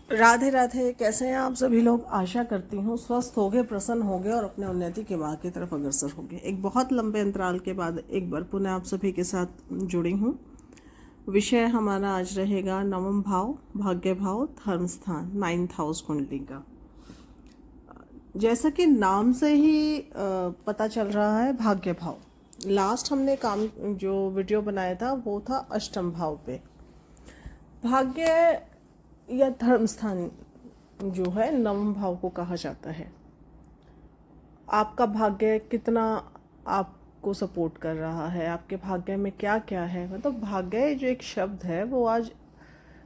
राधे राधे। कैसे हैं आप सभी लोग? आशा करती हूँ स्वस्थ होगे, प्रसन्न होगे और अपने उन्नति के मार्ग की तरफ अग्रसर होगे। एक बहुत लंबे अंतराल के बाद एक बार पुनः आप सभी के साथ जुड़ी हूँ। विषय हमारा आज रहेगा नवम भाव, भाग्य भाव, धर्म स्थान, 9th हाउस कुंडली का। जैसा कि नाम से ही पता चल रहा है, भाग्य भाव। लास्ट हमने काम जो वीडियो बनाया था वो था अष्टम भाव पे। भाग्य या धर्म स्थान जो है नवम भाव को कहा जाता है। आपका भाग्य कितना आपको सपोर्ट कर रहा है, आपके भाग्य में क्या क्या है। मतलब भाग्य जो एक शब्द है वो आज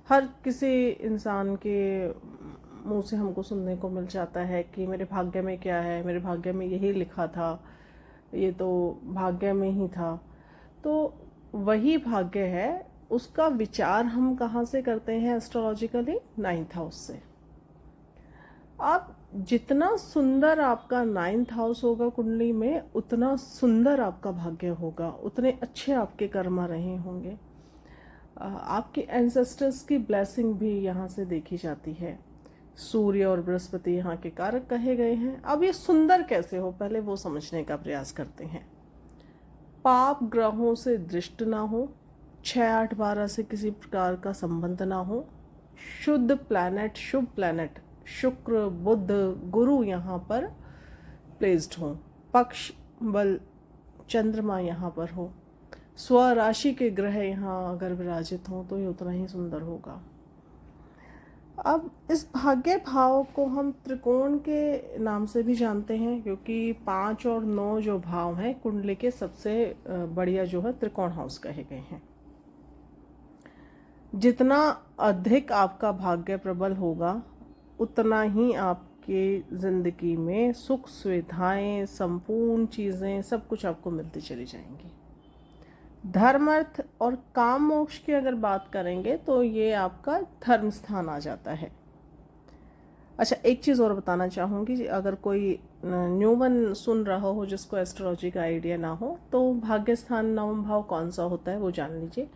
हर किसी इंसान के मुंह से हमको सुनने को मिल जाता है कि मेरे भाग्य में क्या है, मेरे भाग्य में यही लिखा था, ये तो भाग्य में ही था। तो वही भाग्य है, उसका विचार हम कहाँ से करते हैं? एस्ट्रोलॉजिकली 9th हाउस से। आप जितना सुंदर आपका 9th हाउस होगा कुंडली में, उतना सुंदर आपका भाग्य होगा, उतने अच्छे आपके कर्म रहे होंगे। आपके एंसेस्टर्स की ब्लेसिंग भी यहाँ से देखी जाती है। सूर्य और बृहस्पति यहाँ के कारक कहे गए हैं। अब ये सुंदर कैसे हो, पहले वो समझने का प्रयास करते हैं। पाप ग्रहों से दृष्ट ना हो, 6, 8, 12 से किसी प्रकार का संबंध ना हो, शुद्ध प्लैनेट, शुभ प्लैनेट शुक्र, बुध, गुरु यहाँ पर प्लेस्ड हो, पक्ष बल चंद्रमा यहाँ पर हो, स्वराशि के ग्रह यहाँ अगर विराजित हों तो ये उतना ही सुंदर होगा। अब इस भाग्य भाव को हम त्रिकोण के नाम से भी जानते हैं, क्योंकि 5 और 9 जो भाव हैं कुंडली के सबसे बढ़िया जो है त्रिकोण हाउस कहे गए हैं। जितना अधिक आपका भाग्य प्रबल होगा, उतना ही आपके ज़िंदगी में सुख सुविधाएं, संपूर्ण चीज़ें, सब कुछ आपको मिलती चली जाएंगी। धर्म, अर्थ और काम मोक्ष की अगर बात करेंगे तो ये आपका धर्म स्थान आ जाता है। अच्छा, एक चीज़ और बताना चाहूँगी, अगर कोई न्यू वन सुन रहा हो जिसको एस्ट्रोलॉजी का आइडिया ना हो, तो भाग्य स्थान नवम भाव कौन सा होता है वो जान लीजिए।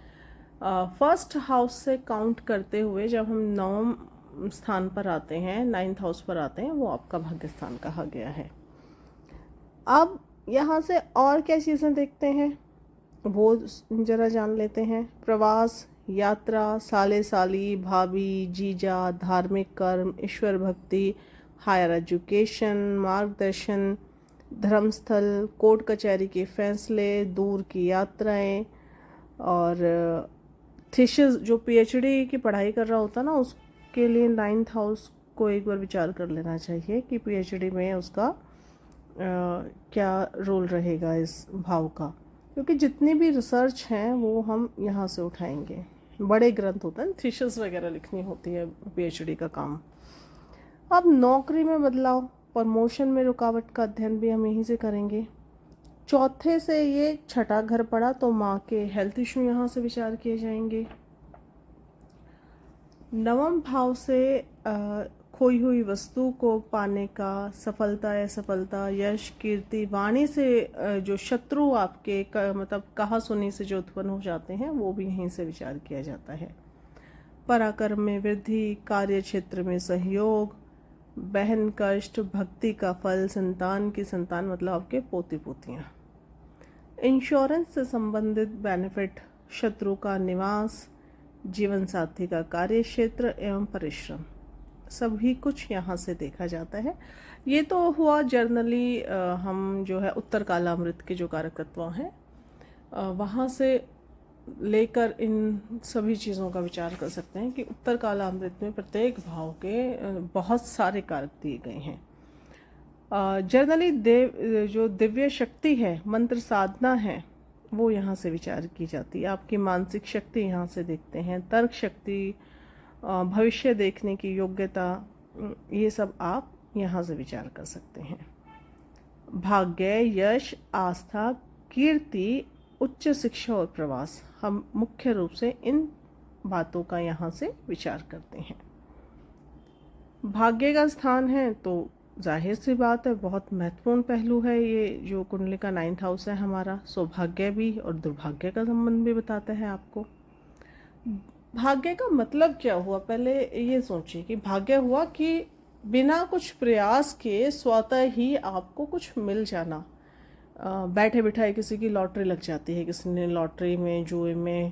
फर्स्ट हाउस से काउंट करते हुए जब हम नवम स्थान पर आते हैं, 9th हाउस पर आते हैं, वो आपका भाग्य स्थान कहा गया है। अब यहाँ से और क्या चीज़ें देखते हैं वो जरा जान लेते हैं। प्रवास, यात्रा, साले साली, भाभी, जीजा, धार्मिक कर्म, ईश्वर भक्ति, हायर एजुकेशन, मार्गदर्शन, धर्मस्थल, कोर्ट कचहरी के फैसले, दूर की यात्राएं, और थीसिस जो पीएचडी की पढ़ाई कर रहा होता ना, उसके लिए 9th हाउस को एक बार विचार कर लेना चाहिए कि पीएचडी में उसका क्या रोल रहेगा इस भाव का। क्योंकि जितनी भी रिसर्च हैं वो हम यहाँ से उठाएंगे। बड़े ग्रंथ होते हैं, थीसिस वगैरह लिखनी होती है पीएचडी का काम। अब नौकरी में बदलाव, प्रमोशन में रुकावट का अध्ययन भी हम यहीं से करेंगे। चौथे से ये छठा घर पड़ा तो माँ के हेल्थ इशू यहाँ से विचार किए जाएंगे। नवम भाव से खोई हुई वस्तु को पाने का, सफलता या सफलता, यश, कीर्ति, वाणी से जो शत्रु आपके मतलब कहा सुनी से जो उत्पन्न हो जाते हैं, वो भी यहीं से विचार किया जाता है। पराक्रम में वृद्धि, कार्य क्षेत्र में सहयोग, बहन कष्ट, भक्ति का फल, संतान की संतान मतलब आपके पोती पोतियाँ, इंश्योरेंस से संबंधित बेनिफिट, शत्रु का निवास, जीवन साथी का कार्य क्षेत्र एवं परिश्रम, सभी कुछ यहाँ से देखा जाता है। ये तो हुआ जर्नली हम जो है उत्तर कालामृत के जो कारक तत्व हैं वहाँ से लेकर इन सभी चीज़ों का विचार कर सकते हैं कि उत्तर कालामृत में प्रत्येक भाव के बहुत सारे कारक दिए गए हैं। जर्नली जो दिव्य शक्ति है, मंत्र साधना है, वो यहाँ से विचार की जाती है। आपकी मानसिक शक्ति यहाँ से देखते हैं, तर्क शक्ति, भविष्य देखने की योग्यता, ये सब आप यहाँ से विचार कर सकते हैं। भाग्य, यश, आस्था, कीर्ति, उच्च शिक्षा और प्रवास, हम मुख्य रूप से इन बातों का यहाँ से विचार करते हैं। भाग्य का स्थान है तो जाहिर सी बात है बहुत महत्वपूर्ण पहलू है ये जो कुंडली का 9th हाउस है हमारा। सौभाग्य भी और दुर्भाग्य का संबंध भी बताता है आपको। भाग्य का मतलब क्या हुआ, पहले ये सोचिए कि भाग्य हुआ कि बिना कुछ प्रयास के स्वतः ही आपको कुछ मिल जाना। बैठे बिठाए किसी की लॉटरी लग जाती है, किसी ने लॉटरी में जुए में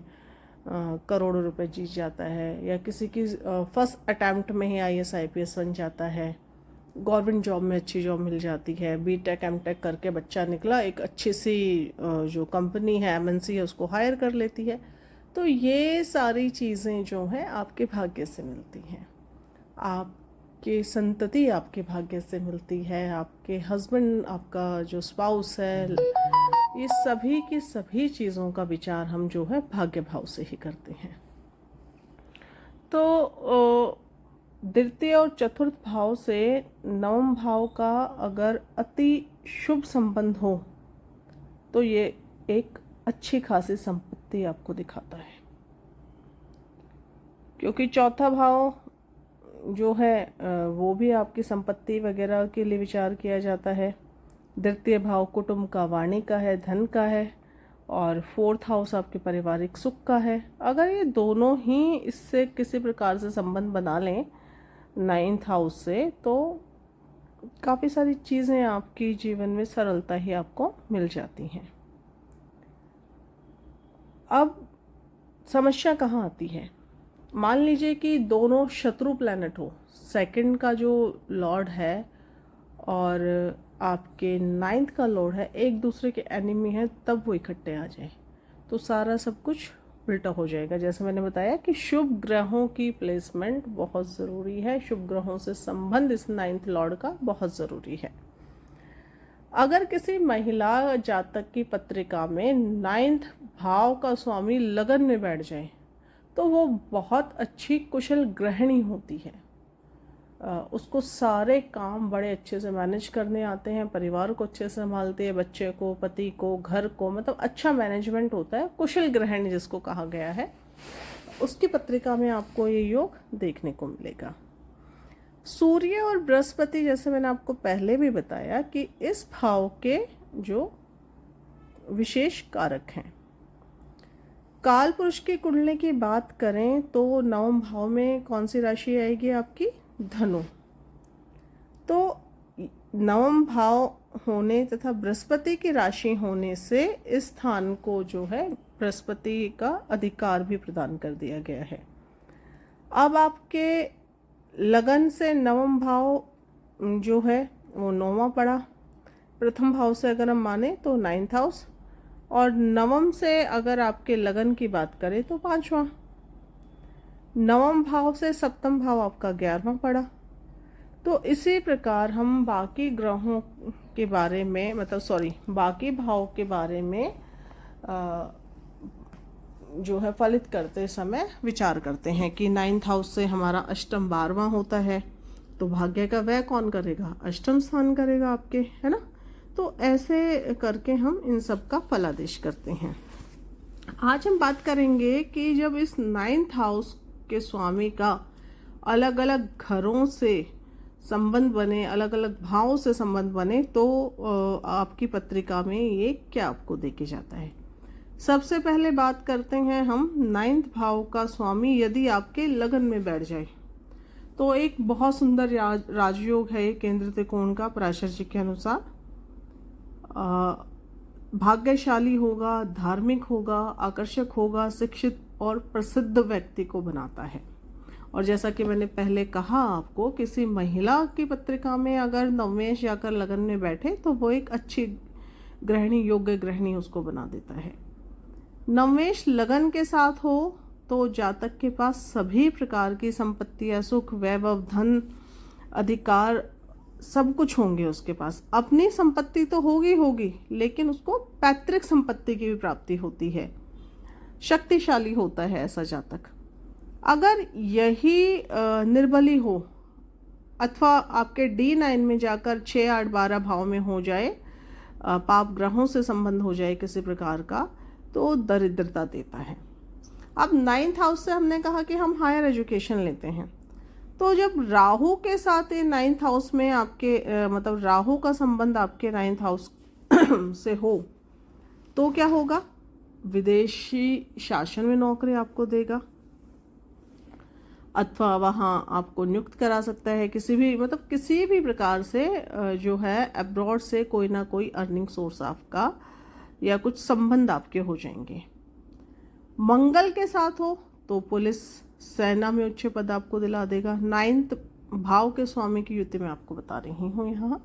करोड़ों रुपए जीत जाता है, या किसी की फर्स्ट अटैम्प्ट में ही आईएएस आईपीएस बन जाता है, गवर्नमेंट जॉब में अच्छी जॉब मिल जाती है, बीटेक एमटेक करके बच्चा निकला, एक अच्छी सी जो कंपनी है एमएनसी है उसको हायर कर लेती है। तो ये सारी चीज़ें जो हैं आपके भाग्य से मिलती हैं, आपके संतति आपके भाग्य से मिलती है, आपके हस्बैंड, आपका जो स्पाउस है, ये सभी की सभी चीज़ों का विचार हम जो है भाग्य भाव से ही करते हैं। तो द्वितीय और चतुर्थ भाव से नवम भाव का अगर अति शुभ संबंध हो तो ये एक अच्छी खासी संपत्ति आपको दिखाता है, क्योंकि चौथा भाव जो है वो भी आपकी संपत्ति वगैरह के लिए विचार किया जाता है। द्वितीय भाव कुटुंब का, वाणी का है, धन का है, और फोर्थ हाउस आपके पारिवारिक सुख का है। अगर ये दोनों ही इससे किसी प्रकार से संबंध बना लें नाइन्थ हाउस से, तो काफ़ी सारी चीज़ें आपकी जीवन में सरलता ही आपको मिल जाती हैं। अब समस्या कहाँ आती है, मान लीजिए कि दोनों शत्रु प्लैनेट हो, सेकंड का जो लॉर्ड है और आपके नाइन्थ का लॉर्ड है एक दूसरे के एनिमी है, तब वो इकट्ठे आ जाए तो सारा सब कुछ उल्टा हो जाएगा। जैसे मैंने बताया कि शुभ ग्रहों की प्लेसमेंट बहुत ज़रूरी है, शुभ ग्रहों से संबंध इस नाइन्थ लॉर्ड का बहुत ज़रूरी है। अगर किसी महिला जातक की पत्रिका में नाइन्थ भाव का स्वामी लगन में बैठ जाए तो वो बहुत अच्छी कुशल गृहिणी होती है, उसको सारे काम बड़े अच्छे से मैनेज करने आते हैं, परिवार को अच्छे से संभालती है, बच्चे को, पति को, घर को, मतलब अच्छा मैनेजमेंट होता है, कुशल गृहिणी जिसको कहा गया है, उसकी पत्रिका में आपको ये योग देखने को मिलेगा। सूर्य और बृहस्पति, जैसे मैंने आपको पहले भी बताया कि इस भाव के जो विशेष कारक हैं। काल पुरुष की कुंडली की बात करें तो नवम भाव में कौन सी राशि आएगी आपकी, धनु। तो नवम भाव होने तथा बृहस्पति की राशि होने से इस स्थान को जो है बृहस्पति का अधिकार भी प्रदान कर दिया गया है। अब आपके लगन से नवम भाव जो है वो नौवां पड़ा, प्रथम भाव से अगर हम माने तो नाइन्थ हाउस, और नवम से अगर आपके लगन की बात करें तो पांचवा। नवम भाव से सप्तम भाव आपका 11वां पड़ा। तो इसी प्रकार हम बाकी ग्रहों के बारे में, बाकी भाव के बारे में जो है फलित करते समय विचार करते हैं कि नाइन्थ हाउस से हमारा अष्टम 12वां होता है, तो भाग्य का व्यय कौन करेगा, अष्टम स्थान करेगा आपके, है ना। तो ऐसे करके हम इन सब का फलादेश करते हैं। आज हम बात करेंगे कि जब इस नाइन्थ हाउस के स्वामी का अलग अलग घरों से संबंध बने, अलग अलग भावों से संबंध बने, तो आपकी पत्रिका में ये क्या आपको देके जाता है। सबसे पहले बात करते हैं हम नाइन्थ भाव का स्वामी यदि आपके लगन में बैठ जाए तो एक बहुत सुंदर राजयोग है केंद्र त्रिकोण का, पराशर जी के अनुसार भाग्यशाली होगा, धार्मिक होगा, आकर्षक होगा, शिक्षित और प्रसिद्ध व्यक्ति को बनाता है। और जैसा कि मैंने पहले कहा आपको, किसी महिला की पत्रिका में अगर नवमेश जाकर लगन में बैठे तो वो एक अच्छी गृहिणी, योग्य गृहिणी उसको बना देता है। नवमेश लगन के साथ हो तो जातक के पास सभी प्रकार की संपत्तियां, सुख, वैभव, धन, अधिकार सब कुछ होंगे उसके पास। अपनी संपत्ति तो होगी, लेकिन उसको पैतृक संपत्ति की भी प्राप्ति होती है, शक्तिशाली होता है ऐसा जातक। अगर यही निर्बली हो अथवा आपके D9 में जाकर 6, 8, 12 भाव में हो जाए, पाप ग्रहों से संबंध हो जाए किसी प्रकार का, तो दरिद्रता देता है। अब नाइन्थ हाउस से हमने कहा कि हम हायर एजुकेशन लेते हैं, तो जब राहु के साथ ये नाइन्थ हाउस में आपके राहु का संबंध आपके नाइन्थ हाउस से हो तो क्या होगा, विदेशी शासन में नौकरी आपको देगा, अथवा वहाँ आपको नियुक्त करा सकता है, किसी भी मतलब किसी भी प्रकार से जो है अब्रॉड से कोई ना कोई अर्निंग सोर्स आपका या कुछ संबंध आपके हो जाएंगे। मंगल के साथ हो तो पुलिस सेना में उच्च पद आपको दिला देगा। 9th भाव के स्वामी की युति मैं आपको बता रही हूँ यहाँ।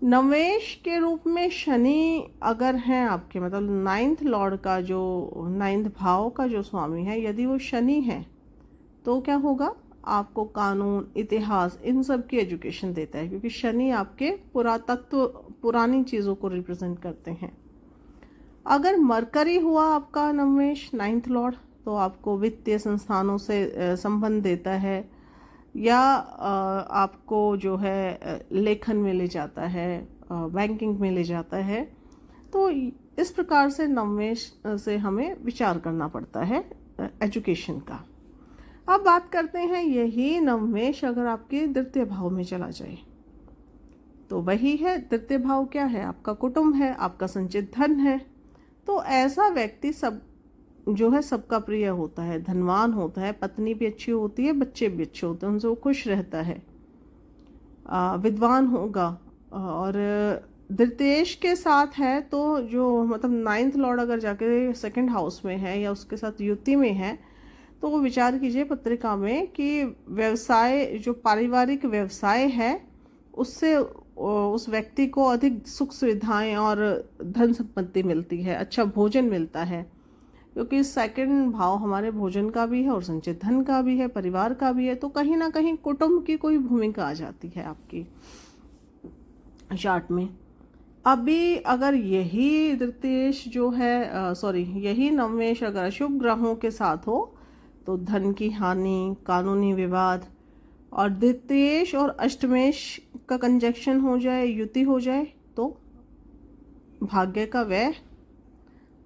नवेश के रूप में शनि अगर हैं आपके, मतलब 9th लॉर्ड का जो 9th भाव का जो स्वामी है, यदि वो शनि है तो क्या होगा, आपको कानून, इतिहास, इन सब की एजुकेशन देता है, क्योंकि शनि आपके पुरातत्व, पुरानी चीज़ों को रिप्रेजेंट करते हैं। अगर मरकरी हुआ आपका नवेश 9th लॉर्ड तो आपको वित्तीय संस्थानों से संबंध देता है, या आपको जो है लेखन में ले जाता है, बैंकिंग में ले जाता है। तो इस प्रकार से नवेश से हमें विचार करना पड़ता है एजुकेशन का। अब बात करते हैं, यही नवेश अगर आपके द्वितीय भाव में चला जाए तो वही है, द्वितीय भाव क्या है, आपका कुटुंब है, आपका संचित धन है। तो ऐसा व्यक्ति सब जो है सबका प्रिय होता है, धनवान होता है, पत्नी भी अच्छी होती है, बच्चे भी अच्छे होते हैं, उनसे वो खुश रहता है, विद्वान होगा। और द्वितीयेश के साथ है तो जो मतलब 9th लॉर्ड अगर जाके 2nd हाउस में है या उसके साथ युति में है तो वो विचार कीजिए पत्रिका में कि व्यवसाय, जो पारिवारिक व्यवसाय है, उससे उस व्यक्ति को अधिक सुख सुविधाएं और धन संपत्ति मिलती है, अच्छा भोजन मिलता है, क्योंकि 2nd भाव हमारे भोजन का भी है और संचित धन का भी है, परिवार का भी है। तो कहीं ना कहीं कुटुंब की कोई भूमिका आ जाती है आपकी चार्ट में। अभी अगर यही द्वितीयेश जो है यही नवेश अगर अशुभ ग्रहों के साथ हो तो धन की हानि, कानूनी विवाद, और द्वितीयेश और अष्टमेश का कंजक्शन हो जाए, युति हो जाए, तो भाग्य का व्यय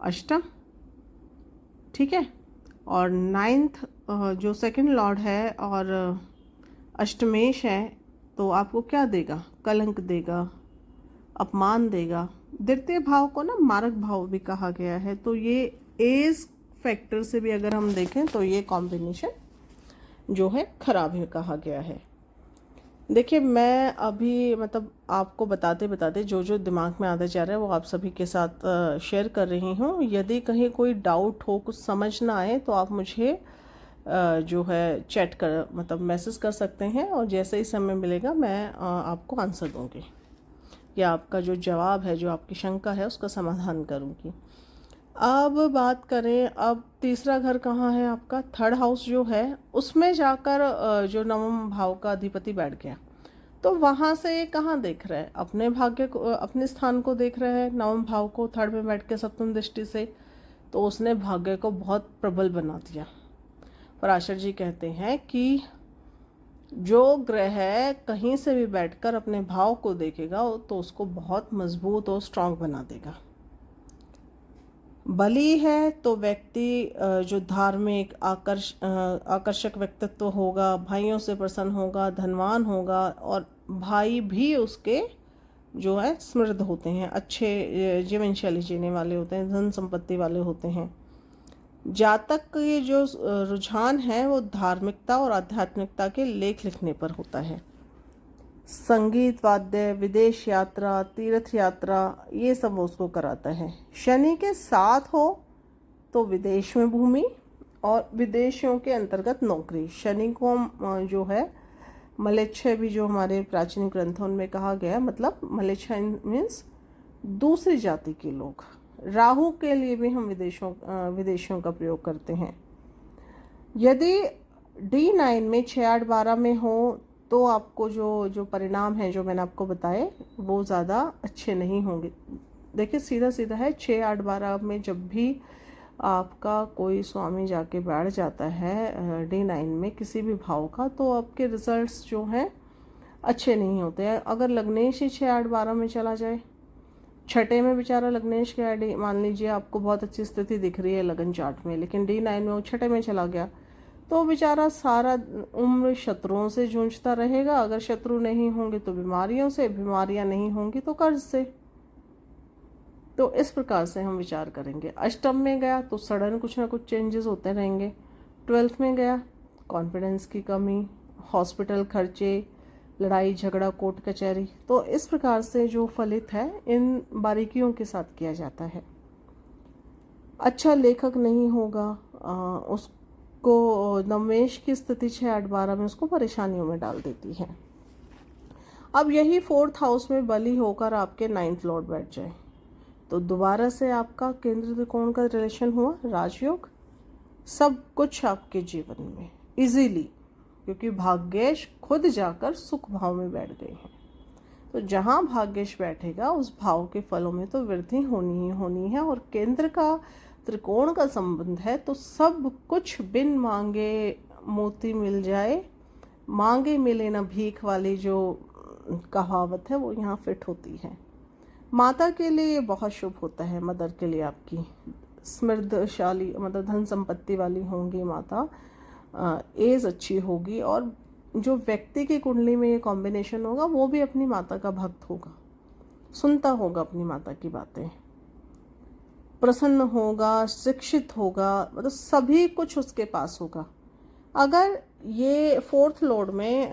अष्टम, ठीक है। और 9th जो 2nd लॉर्ड है और अष्टमेश है तो आपको क्या देगा, कलंक देगा, अपमान देगा। द्वितीय भाव को ना मारक भाव भी कहा गया है। तो ये एज फैक्टर से भी अगर हम देखें तो ये कॉम्बिनेशन जो है खराब है कहा गया है। देखिए मैं अभी मतलब आपको बताते बताते जो जो दिमाग में आता जा रहा है वो आप सभी के साथ शेयर कर रही हूँ। यदि कहीं कोई डाउट हो, कुछ समझ ना आए तो आप मुझे जो है चैट कर मतलब मैसेज कर सकते हैं, और जैसे ही समय मिलेगा मैं आपको आंसर दूँगी या आपका जो जवाब है, जो आपकी शंका है, उसका समाधान करूँगी। अब बात करें, अब तीसरा घर कहाँ है आपका, 3rd हाउस जो है उसमें जाकर जो नवम भाव का अधिपति बैठ गया, तो वहाँ से कहाँ देख रहा है, अपने भाग्य को, अपने स्थान को देख रहा है, नवम भाव को 3rd में बैठ के सप्तम दृष्टि से। तो उसने भाग्य को बहुत प्रबल बना दिया। पराशर जी कहते हैं कि जो ग्रह कहीं से भी बैठकर अपने भाव को देखेगा तो उसको बहुत मजबूत और स्ट्रांग बना देगा। बली है तो व्यक्ति जो धार्मिक आकर्षक व्यक्तित्व होगा, भाइयों से प्रसन्न होगा, धनवान होगा, और भाई भी उसके जो है समृद्ध होते हैं, अच्छे जीवन शैली जीने वाले होते हैं, धन संपत्ति वाले होते हैं। जातक के जो रुझान है वो धार्मिकता और आध्यात्मिकता के लेख लिखने पर होता है। संगीत, वाद्य, विदेश यात्रा, तीर्थ यात्रा, ये सब उसको कराता है। शनि के साथ हो तो विदेश में भूमि और विदेशियों के अंतर्गत नौकरी। शनि को जो है मलेच्छय भी जो हमारे प्राचीन ग्रंथों में कहा गया, मतलब मलेच्छय मीन्स दूसरी जाति के लोग। राहु के लिए भी हम विदेशियों का प्रयोग करते हैं। यदि D9 में 6, 8, 12 में हो तो आपको जो परिणाम है जो मैंने आपको बताए वो ज़्यादा अच्छे नहीं होंगे। देखिए सीधा सीधा है, 6, 8, 12 में जब भी आपका कोई स्वामी जाके बैठ जाता है D9 में किसी भी भाव का, तो आपके रिजल्ट्स जो हैं अच्छे नहीं होते हैं। अगर लग्नेश ही 6, 8, 12 में चला जाए, छठे में बेचारा लग्नेश के मान लीजिए आपको बहुत अच्छी स्थिति दिख रही है लगन चार्ट में, लेकिन D9 में वो छठे में चला गया तो बेचारा सारा उम्र शत्रुओं से जूझता रहेगा। अगर शत्रु नहीं होंगे तो बीमारियों से, बीमारियां नहीं होंगी तो कर्ज से। तो इस प्रकार से हम विचार करेंगे। अष्टम में गया तो सडन कुछ ना कुछ चेंजेस होते रहेंगे। 12th में गया कॉन्फिडेंस की कमी, हॉस्पिटल खर्चे, लड़ाई झगड़ा, कोर्ट कचहरी। तो इस प्रकार से जो फलित है इन बारीकियों के साथ किया जाता है। अच्छा लेखक नहीं होगा, उसको नवमेश की स्थिति 6-8-12 में उसको परेशानियों में डाल देती है। अब यही 4th हाउस में बली होकर आपके 9th लॉर्ड बैठ जाए तो दोबारा से आपका केंद्र त्रिकोण का रिलेशन हुआ राजयोग। सब कुछ आपके जीवन में इजीली, क्योंकि भाग्येश खुद जाकर सुख भाव में बैठ गए हैं। तो जहाँ भाग्येश बैठेगा उस भाव के फलों में तो वृद्धि होनी ही होनी है। और केंद्र का त्रिकोण का संबंध है तो सब कुछ बिन मांगे मोती मिल जाए, मांगे मिले न भीख वाली जो कहावत है वो यहाँ फिट होती है। माता के लिए ये बहुत शुभ होता है। मदर के लिए आपकी समृद्धशाली, मतलब धन संपत्ति वाली होंगी माता, एज अच्छी होगी। और जो व्यक्ति की कुंडली में ये कॉम्बिनेशन होगा वो भी अपनी माता का भक्त होगा, सुनता होगा अपनी माता की बातें, प्रसन्न होगा, शिक्षित होगा, मतलब सभी कुछ उसके पास होगा। अगर ये 4th लॉर्ड में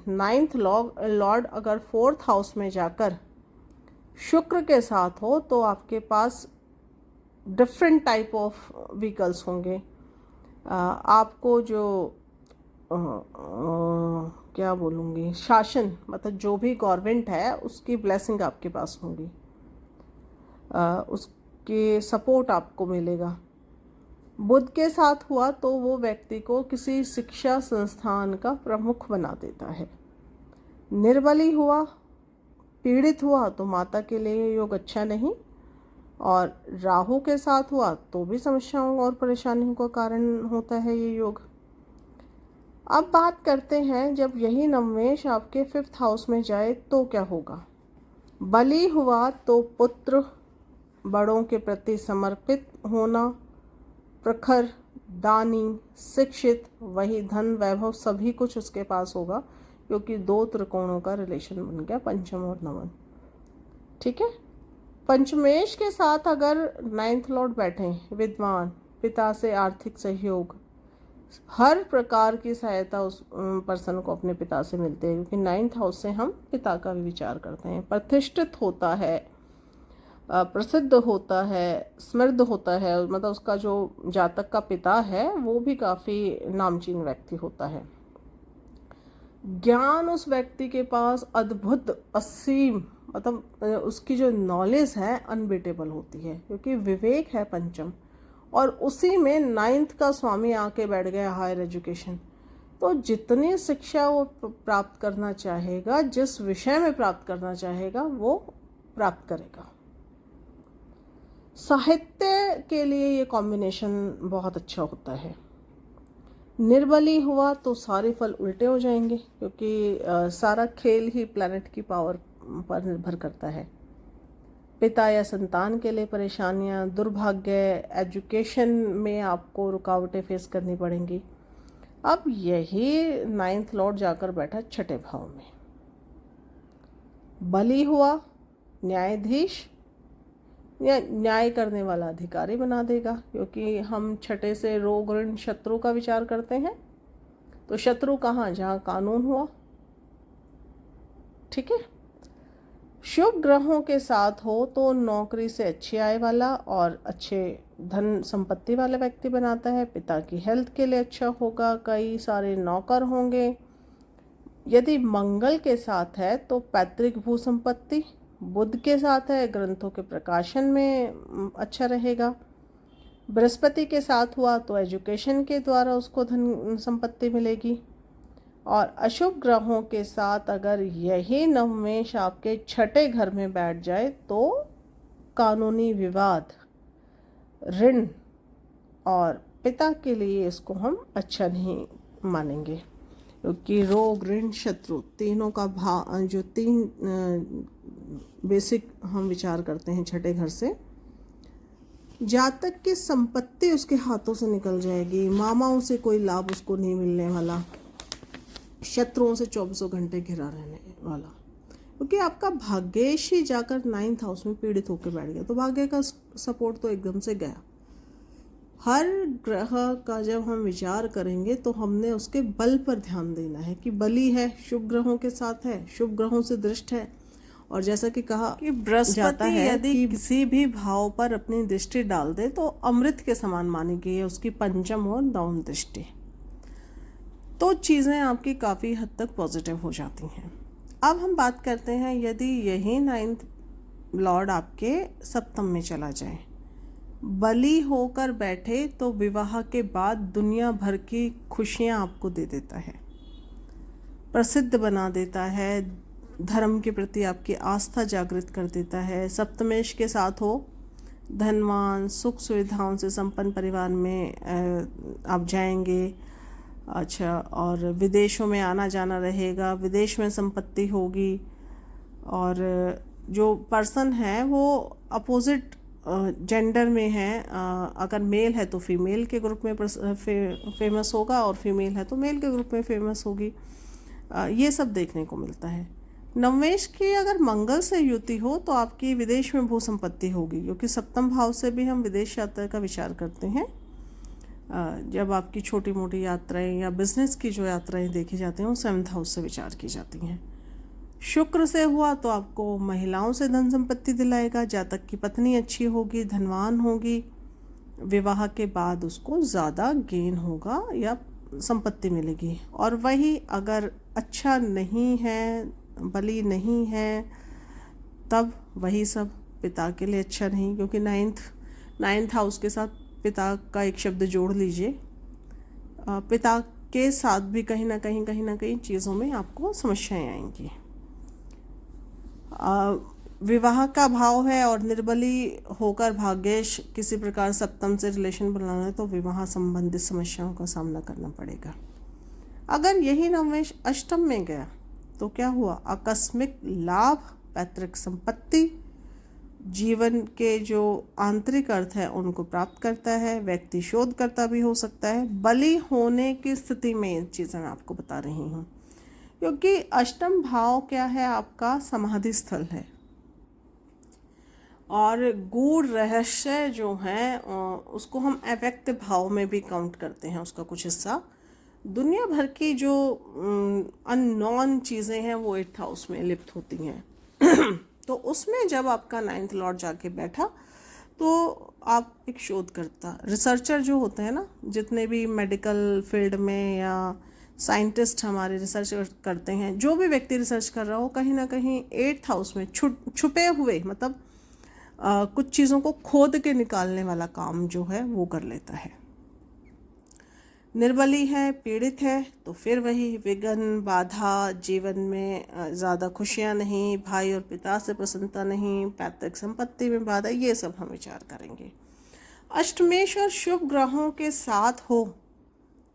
9th लॉर्ड अगर 4th हाउस में जाकर शुक्र के साथ हो तो आपके पास डिफरेंट टाइप ऑफ व्हीकल्स होंगे। आपको जो क्या बोलूँगी, शासन, मतलब जो भी गवर्नमेंट है उसकी ब्लेसिंग आपके पास होंगी, उसके सपोर्ट आपको मिलेगा। बुध के साथ हुआ तो वो व्यक्ति को किसी शिक्षा संस्थान का प्रमुख बना देता है। निर्बली हुआ, पीड़ित हुआ तो माता के लिए योग अच्छा नहीं। और राहु के साथ हुआ तो भी समस्याओं और परेशानियों का कारण होता है ये योग। अब बात करते हैं जब यही नवमेश आपके 5th हाउस में जाए तो क्या होगा। बली हुआ तो पुत्र, बड़ों के प्रति समर्पित होना, प्रखर, दानी, शिक्षित, वही धन वैभव सभी कुछ उसके पास होगा, क्योंकि 2 त्रिकोणों का रिलेशन बन गया, पंचम और नवम। ठीक है। पंचमेश के साथ अगर 9th लॉर्ड बैठे, विद्वान, पिता से आर्थिक सहयोग, हर प्रकार की सहायता उस पर्सन को अपने पिता से मिलते हैं, क्योंकि 9th हाउस से हम पिता का भी विचार करते हैं। प्रतिष्ठित होता है, प्रसिद्ध होता है, समृद्ध होता है, मतलब उसका जो जातक का पिता है वो भी काफ़ी नामचीन व्यक्ति होता है। ज्ञान उस व्यक्ति के पास अद्भुत, असीम, मतलब उसकी जो नॉलेज है अनबीटेबल होती है, क्योंकि विवेक है पंचम और उसी में 9th का स्वामी आके बैठ गया, हायर एजुकेशन। तो जितनी शिक्षा वो प्राप्त करना चाहेगा, जिस विषय में प्राप्त करना चाहेगा वो प्राप्त करेगा। साहित्य के लिए ये कॉम्बिनेशन बहुत अच्छा होता है। निर्बली हुआ तो सारे फल उल्टे हो जाएंगे, क्योंकि सारा खेल ही प्लैनेट की पावर पर निर्भर करता है। पिता या संतान के लिए परेशानियां, दुर्भाग्य, एजुकेशन में आपको रुकावटें फेस करनी पड़ेंगी। अब यही 9th लॉर्ड जाकर बैठा 6ठे भाव में। बली हुआ न्यायाधीश या न्याय करने वाला अधिकारी बना देगा, क्योंकि हम 6ठे से रोग, ऋण, शत्रु का विचार करते हैं। तो शत्रु कहाँ, जहाँ कानून हुआ। ठीक है। शुभ ग्रहों के साथ हो तो नौकरी से अच्छी आय वाला और अच्छे धन संपत्ति वाला व्यक्ति बनाता है। पिता की हेल्थ के लिए अच्छा होगा, कई सारे नौकर होंगे। यदि मंगल के साथ है तो पैतृक भू संपत्ति, बुध के साथ है ग्रंथों के प्रकाशन में अच्छा रहेगा। बृहस्पति के साथ हुआ तो एजुकेशन के द्वारा उसको धन संपत्ति मिलेगी। और अशुभ ग्रहों के साथ अगर यही नवमेश आपके 6ठे घर में बैठ जाए तो कानूनी विवाद, ऋण और पिता के लिए इसको हम अच्छा नहीं मानेंगे, क्योंकि रोग, ऋण, शत्रु तीनों का जो 3 बेसिक हम विचार करते हैं 6ठे घर से। जातक की संपत्ति उसके हाथों से निकल जाएगी, मामाओं से कोई लाभ उसको नहीं मिलने वाला, शत्रुओं से 24 घंटे घिरा रहने वाला, क्योंकि आपका भाग्येश ही जाकर 9th हाउस में पीड़ित होकर बैठ गया। तो भाग्य का सपोर्ट तो एकदम से गया। हर ग्रह का जब हम विचार करेंगे तो हमने उसके बल पर ध्यान देना है कि बली है, शुभ ग्रहों के साथ है, शुभ ग्रहों से दृष्ट है। और जैसा कि कहा कि बृहस्पति यदि किसी भी भाव पर अपनी दृष्टि डाल दे तो अमृत के समान मानी गई है उसकी पंचम और नवम दृष्टि। तो चीज़ें आपकी काफ़ी हद तक पॉजिटिव हो जाती हैं। अब हम बात करते हैं यदि यही 9th लॉर्ड आपके सप्तम में चला जाए, बली होकर बैठे, तो विवाह के बाद दुनिया भर की खुशियां आपको दे देता है, प्रसिद्ध बना देता है, धर्म के प्रति आपकी आस्था जागृत कर देता है। सप्तमेश के साथ हो, धनवान, सुख सुविधाओं से संपन्न परिवार में आप जाएंगे। अच्छा, और विदेशों में आना जाना रहेगा, विदेश में संपत्ति होगी। और जो पर्सन है वो अपोजिट जेंडर में है, अगर मेल है तो फीमेल के ग्रुप में फेमस होगा, और फीमेल है तो मेल के ग्रुप में फेमस होगी। ये सब देखने को मिलता है। नवमेश की अगर मंगल से युति हो तो आपकी विदेश में भू संपत्ति होगी, क्योंकि सप्तम भाव से भी हम विदेश यात्रा का विचार करते हैं। जब आपकी छोटी मोटी यात्राएं या बिजनेस की जो यात्राएं देखी जाती हैं वो 7th हाउस से विचार की जाती हैं। शुक्र से हुआ तो आपको महिलाओं से धन संपत्ति दिलाएगा, जातक की पत्नी अच्छी होगी, धनवान होगी, विवाह के बाद उसको ज़्यादा गेन होगा या संपत्ति मिलेगी। और वही अगर अच्छा नहीं है, बली नहीं है, तब वही सब पिता के लिए अच्छा नहीं, क्योंकि 9th हाउस के साथ पिता का एक शब्द जोड़ लीजिए। पिता के साथ भी कहीं ना कहीं चीज़ों में आपको समस्याएं आएंगी। विवाह का भाव है और निर्बली होकर भाग्येश किसी प्रकार सप्तम से रिलेशन बनाना है तो विवाह संबंधित समस्याओं का सामना करना पड़ेगा। अगर यही नवमेश अष्टम में गया तो क्या हुआ? आकस्मिक लाभ, पैतृक संपत्ति, जीवन के जो आंतरिक अर्थ है उनको प्राप्त करता है। व्यक्ति शोधकर्ता भी हो सकता है। बली होने की स्थिति में ये चीज़ें मैं आपको बता रही हूँ, क्योंकि अष्टम भाव क्या है? आपका समाधि स्थल है, और गूढ़ रहस्य जो है उसको हम अव्यक्त भाव में भी काउंट करते हैं। उसका कुछ हिस्सा दुनिया भर की जो अननोन चीज़ें हैं वो 8th हाउस में लिप्त होती हैं। तो उसमें जब आपका 9th लॉर्ड जाके बैठा तो आप एक शोधकर्ता, रिसर्चर जो होते हैं ना, जितने भी मेडिकल फील्ड में या साइंटिस्ट हमारे रिसर्च करते हैं, जो भी व्यक्ति रिसर्च कर रहा हो कहीं ना कहीं 8th हाउस में छुपे हुए, मतलब कुछ चीज़ों को खोद के निकालने वाला काम जो है वो कर लेता है। निर्बली है, पीड़ित है, तो फिर वही विघ्न, बाधा, जीवन में ज़्यादा खुशियाँ नहीं, भाई और पिता से प्रसन्नता नहीं, पैतृक संपत्ति में बाधा, ये सब हम विचार करेंगे। अष्टमेश और शुभ ग्रहों के साथ हो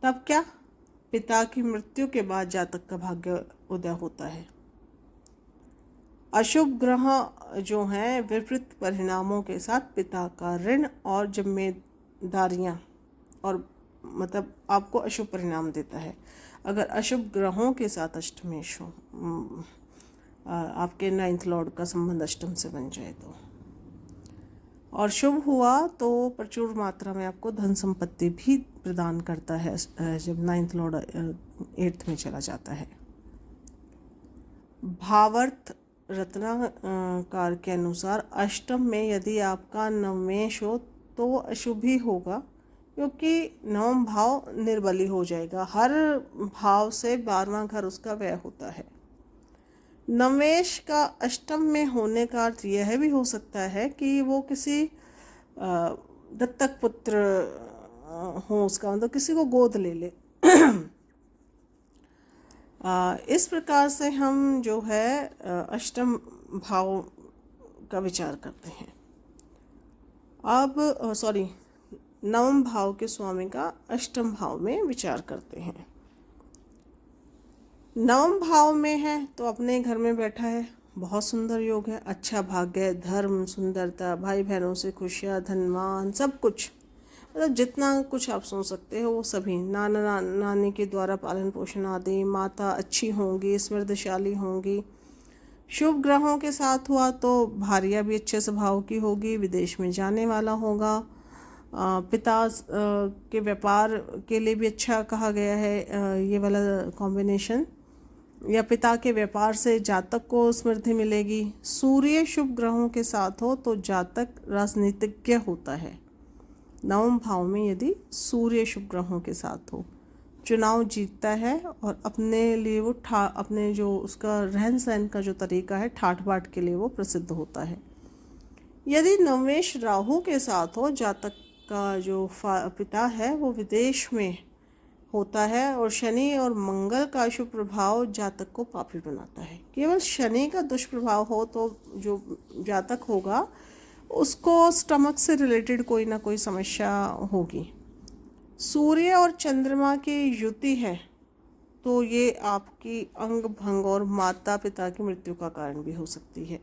तब क्या? पिता की मृत्यु के बाद जातक का भाग्य उदय होता है। अशुभ ग्रह जो हैं विपरीत परिणामों के साथ पिता का ऋण और जिम्मेदारियां, और मतलब आपको अशुभ परिणाम देता है अगर अशुभ ग्रहों के साथ अष्टमेश हो, आपके 9th लॉर्ड का संबंध अष्टम से बन जाए तो। और शुभ हुआ तो प्रचुर मात्रा में आपको धन संपत्ति भी प्रदान करता है जब 9th लॉर्ड 8th में चला जाता है। भावार्थ रत्नाकार के अनुसार अष्टम में यदि आपका नवमेश हो तो अशुभ ही होगा, क्योंकि नवम भाव निर्बली हो जाएगा। हर भाव से 12वां घर उसका व्यय होता है। नवमेश का अष्टम में होने का अर्थ यह भी हो सकता है कि वो किसी दत्तक पुत्र हो, उसका मतलब किसी को गोद ले ले। इस प्रकार से हम जो है अष्टम भाव का विचार करते हैं। अब नवम भाव के स्वामी का अष्टम भाव में विचार करते हैं। नवम भाव में है तो अपने घर में बैठा है, बहुत सुंदर योग है, अच्छा भाग्य, धर्म, सुंदरता, भाई बहनों से खुशियाँ, धनवान, सब कुछ, मतलब जितना कुछ आप सोच सकते हो वो सभी, नाना नानी के द्वारा पालन पोषण आदि, माता अच्छी होंगी, समृद्धशाली होंगी। शुभ ग्रहों के साथ हुआ तो भार्या भी अच्छे स्वभाव की होगी, विदेश में जाने वाला होगा, पिता के व्यापार के लिए भी अच्छा कहा गया है ये वाला कॉम्बिनेशन, या पिता के व्यापार से जातक को समृद्धि मिलेगी। सूर्य शुभ ग्रहों के साथ हो तो जातक राजनीतिज्ञ होता है। नवम भाव में यदि सूर्य शुभ ग्रहों के साथ हो, चुनाव जीतता है और अपने लिए वो अपने जो उसका रहन सहन का जो तरीका है ठाठ बाट के लिए वो प्रसिद्ध होता है। यदि नवमेश राहु के साथ हो, जातक का जो पिता है वो विदेश में होता है और शनि और मंगल का शुभ प्रभाव जातक को पापी बनाता है। केवल शनि का दुष्प्रभाव हो तो जो जातक होगा उसको स्टमक से रिलेटेड कोई ना कोई समस्या होगी। सूर्य और चंद्रमा की युति है तो ये आपकी अंग भंग और माता पिता की मृत्यु का कारण भी हो सकती है।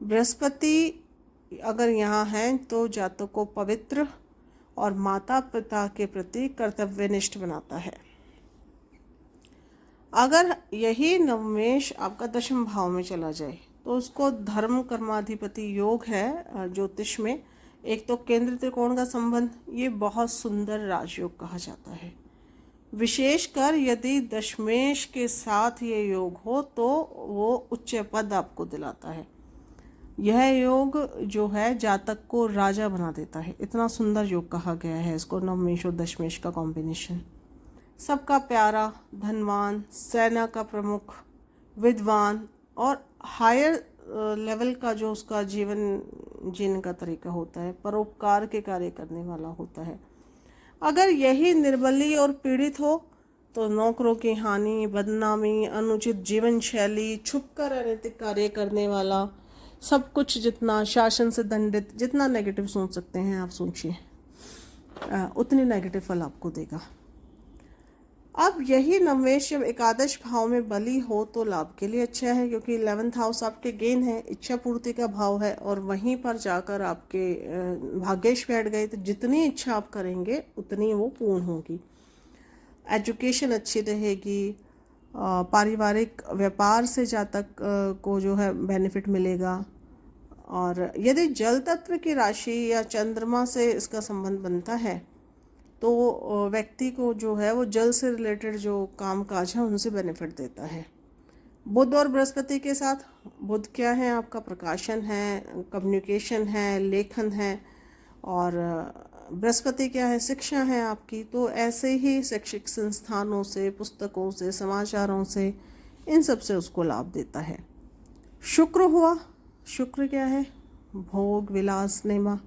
बृहस्पति अगर यहाँ है तो जातक को पवित्र और माता पिता के प्रति कर्तव्यनिष्ठ बनाता है। अगर यही नवमेश आपका दशम भाव में चला जाए तो उसको धर्म कर्माधिपति योग है ज्योतिष में। एक तो केंद्र त्रिकोण का संबंध, ये बहुत सुंदर राजयोग कहा जाता है। विशेषकर यदि दशमेश के साथ ये योग हो तो वो उच्च पद आपको दिलाता है। यह योग जो है जातक को राजा बना देता है। इतना सुंदर योग कहा गया है इसको, नवमेश और दशमेश का कॉम्बिनेशन। सबका प्यारा, धनवान, सेना का प्रमुख, विद्वान और हायर लेवल का जो उसका जीवन जीने का तरीका होता है, परोपकार के कार्य करने वाला होता है। अगर यही निर्बली और पीड़ित हो तो नौकरों की हानि, बदनामी, अनुचित जीवन शैली, छुपकर अनैतिक कार्य करने वाला, सब कुछ जितना शासन से दंडित, जितना नेगेटिव सोच सकते हैं आप सोचिए, उतनी नेगेटिव फल आपको देगा। अब यही नवमेश जब एकादश भाव में बली हो तो लाभ के लिए अच्छा है, क्योंकि 11th हाउस आपके गेन है, इच्छा पूर्ति का भाव है और वहीं पर जाकर आपके भाग्येश बैठ गए तो जितनी इच्छा आप करेंगे उतनी वो पूर्ण होगी। एजुकेशन अच्छी रहेगी, पारिवारिक व्यापार से जातक को जो है बेनिफिट मिलेगा। और यदि जल तत्व की राशि या चंद्रमा से इसका संबंध बनता है तो व्यक्ति को जो है वो जल से रिलेटेड जो काम काज है उनसे बेनिफिट देता है। बुध और बृहस्पति के साथ, बुध क्या है आपका प्रकाशन है, कम्युनिकेशन है, लेखन है, और बृहस्पति क्या है, शिक्षा है आपकी। तो ऐसे ही शैक्षिक संस्थानों से, पुस्तकों से, समाचारों से, इन सब से उसको लाभ देता है। शुक्र हुआ, शुक्र क्या है, भोग विलास नेमा,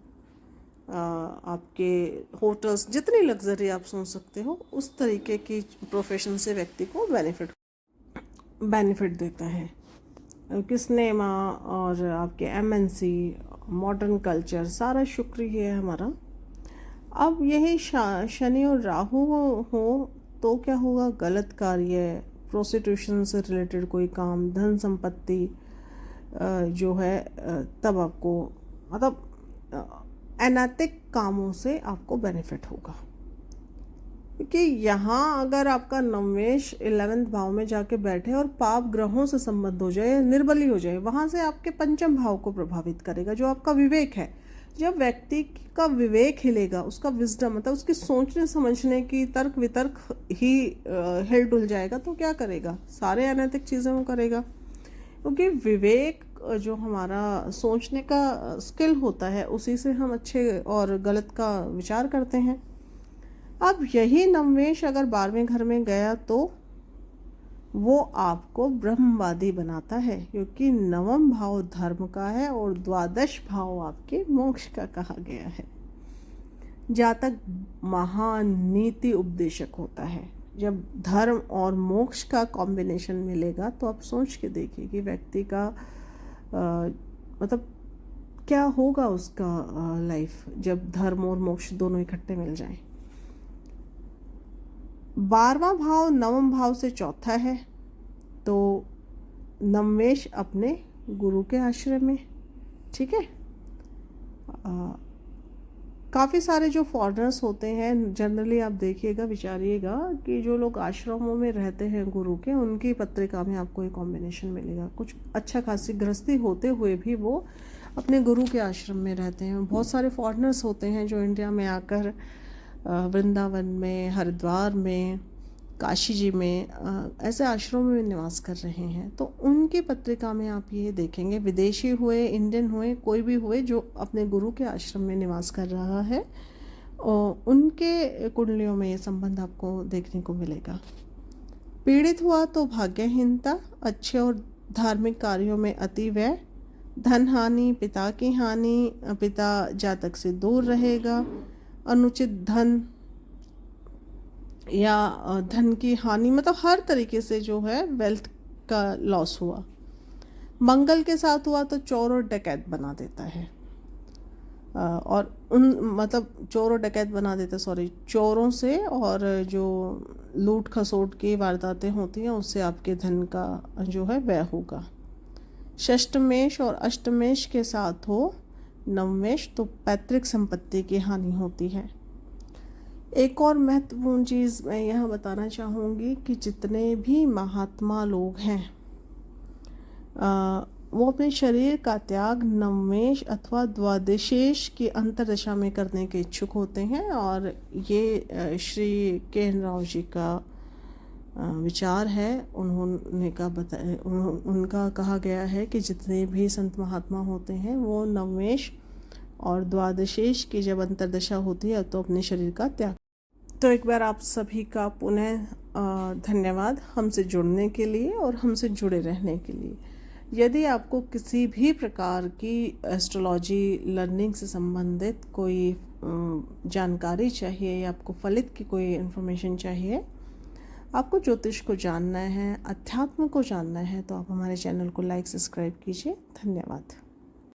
आपके होटल्स, जितनी लग्जरी आप सोच सकते हो उस तरीके की प्रोफेशन से व्यक्ति को बेनिफिट देता है। किस नेमा और आपके MNC, मॉडर्न कल्चर, सारा शुक्र ही है हमारा। अब यही शनि और राहु हो तो क्या होगा, गलत कार्य, प्रोस्टिट्यूशन से रिलेटेड कोई काम, धन संपत्ति जो है तब आपको, मतलब अनैतिक कामों से आपको बेनिफिट होगा। क्योंकि यहाँ अगर आपका नवमेश 11th भाव में जाके बैठे और पाप ग्रहों से संबद्ध हो जाए, निर्बली हो जाए, वहाँ से आपके पंचम भाव को प्रभावित करेगा जो आपका विवेक है। जब व्यक्ति का विवेक हिलेगा, उसका विजडम, मतलब उसकी सोचने समझने की तर्क वितर्क ही हिल डुल जाएगा, तो क्या करेगा, सारे अनैतिक चीज़ें वो करेगा। क्योंकि विवेक जो हमारा सोचने का स्किल होता है उसी से हम अच्छे और गलत का विचार करते हैं। अब यही नवमेश अगर 12वें घर में गया तो वो आपको ब्रह्मवादी बनाता है, क्योंकि नवम भाव धर्म का है और द्वादश भाव आपके मोक्ष का कहा गया है। जातक महान नीति उपदेशक होता है। जब धर्म और मोक्ष का कॉम्बिनेशन मिलेगा तो आप सोच के देखिए कि व्यक्ति का मतलब क्या होगा उसका लाइफ, जब धर्म और मोक्ष दोनों इकट्ठे मिल जाएं। 12वां भाव नवम भाव से चौथा है तो नवमेश अपने गुरु के आश्रय में, ठीक है। काफ़ी सारे जो फॉरेनर्स होते हैं, जनरली आप देखिएगा, विचारिएगा कि जो लोग आश्रमों में रहते हैं गुरु के, उनकी पत्रिका में आपको एक कॉम्बिनेशन मिलेगा। कुछ अच्छा खासी गृहस्थी होते हुए भी वो अपने गुरु के आश्रम में रहते हैं। बहुत सारे फॉरेनर्स होते हैं जो इंडिया में आकर वृंदावन में, हरिद्वार में, काशी जी में ऐसे आश्रमों में निवास कर रहे हैं। तो उनकी पत्रिका में आप ये देखेंगे, विदेशी हुए, इंडियन हुए, कोई भी हुए जो अपने गुरु के आश्रम में निवास कर रहा है, और उनके कुंडलियों में ये संबंध आपको देखने को मिलेगा। पीड़ित हुआ तो भाग्यहीनता, अच्छे और धार्मिक कार्यों में अति व्यय, धन हानि, पिता की हानि, पिता जातक से दूर रहेगा, अनुचित धन या धन की हानि, मतलब हर तरीके से जो है वेल्थ का लॉस हुआ। मंगल के साथ हुआ तो चोर और डकैत बना देता है, और मतलब चोर और डकैत बना देता, चोरों से और जो लूट खसोट की वारदातें होती हैं उससे आपके धन का जो है व्यय होगा। षष्टमेश और अष्टमेश के साथ हो नवमेश तो पैतृक संपत्ति की हानि होती है। एक और महत्वपूर्ण चीज़ मैं यह बताना चाहूँगी कि जितने भी महात्मा लोग हैं वो अपने शरीर का त्याग नवमेश अथवा द्वादशेश की अंतरदशा में करने के इच्छुक होते हैं, और ये श्री के.एन. राव जी का विचार है। उनका कहा गया है कि जितने भी संत महात्मा होते हैं वो नवमेश और द्वादशेश की जब अंतरदशा होती है तो अपने शरीर का त्याग। तो एक बार आप सभी का पुनः धन्यवाद हमसे जुड़ने के लिए और हमसे जुड़े रहने के लिए। यदि आपको किसी भी प्रकार की एस्ट्रोलॉजी लर्निंग से संबंधित कोई जानकारी चाहिए, या आपको फलित की कोई इन्फॉर्मेशन चाहिए, आपको ज्योतिष को जानना है, अध्यात्म को जानना है, तो आप हमारे चैनल को लाइक सब्सक्राइब कीजिए। धन्यवाद।